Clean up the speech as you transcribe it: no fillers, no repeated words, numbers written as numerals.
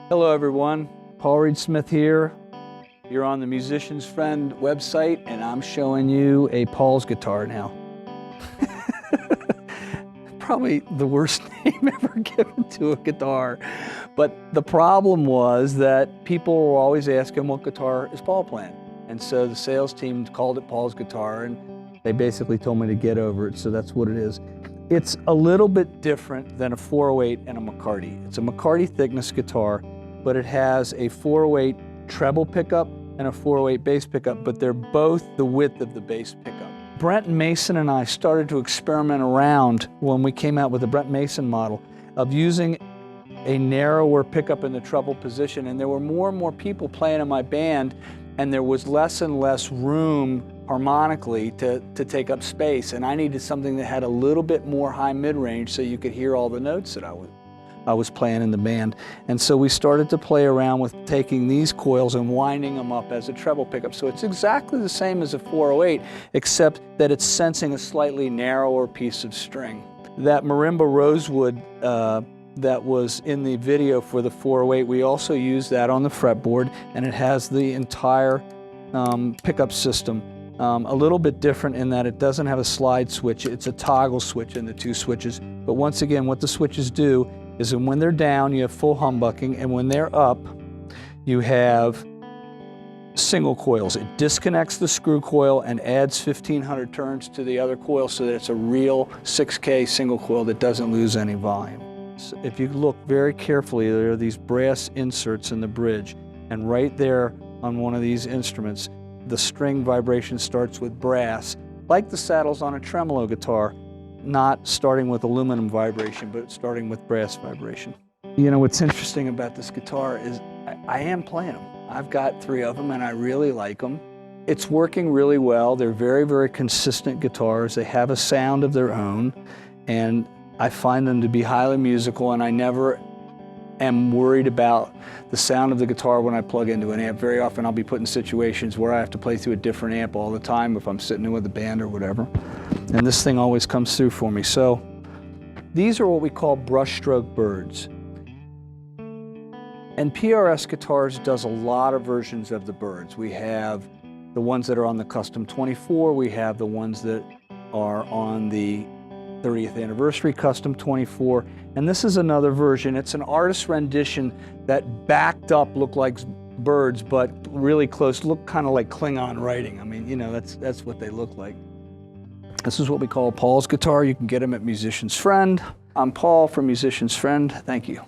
Hello everyone, Paul Reed Smith here. You're on the Musician's Friend website and I'm showing you a Paul's guitar now. Probably the worst name ever given to a guitar. But the problem was that people were always asking what guitar is Paul playing. And so the sales team called it Paul's guitar and they basically told me to get over it, so that's what it is. It's a little bit different than a 408 and a McCarty. It's a McCarty thickness guitar, but it has a 408 treble pickup and a 408 bass pickup, but they're both the width of the bass pickup. Brent Mason and I started to experiment around when we came out with the Brent Mason model of using a narrower pickup in the treble position, and there were more and more people playing in my band, and there was less and less room harmonically to take up space, and I needed something that had a little bit more high mid-range so you could hear all the notes that I was playing in the band. And so we started to play around with taking these coils and winding them up as a treble pickup. So it's exactly the same as a 408, except that it's sensing a slightly narrower piece of string. That marimba rosewood that was in the video for the 408, we also used that on the fretboard, and it has the entire pickup system. A little bit different in that it doesn't have a slide switch, it's a toggle switch in the two switches. But once again, what the switches do is that when they're down, you have full humbucking, and when they're up, you have single coils. It disconnects the screw coil and adds 1,500 turns to the other coil so that it's a real 6K single coil that doesn't lose any volume. So if you look very carefully, there are these brass inserts in the bridge, and right there on one of these instruments, the string vibration starts with brass, like the saddles on a tremolo guitar, not starting with aluminum vibration, but starting with brass vibration. You know, what's interesting about this guitar is I am playing them. I've got 3 of them and I really like them. It's working really well. They're very, very consistent guitars. They have a sound of their own, and I find them to be highly musical, and I never am worried about the sound of the guitar when I plug into an amp. Very often I'll be put in situations where I have to play through a different amp all the time if I'm sitting in with a band or whatever. And this thing always comes through for me. So these are what we call Brushstroke Birds. And PRS Guitars does a lot of versions of the Birds. We have the ones that are on the Custom 24, we have the ones that are on the 30th anniversary Custom 24, and this is another version. It's an artist rendition that backed up looked like birds, but really close, look kind of like Klingon writing. I mean, you know, that's what they look like. This is what we call Paul's guitar. You can get them at Musician's Friend. I'm Paul from Musician's Friend. Thank you.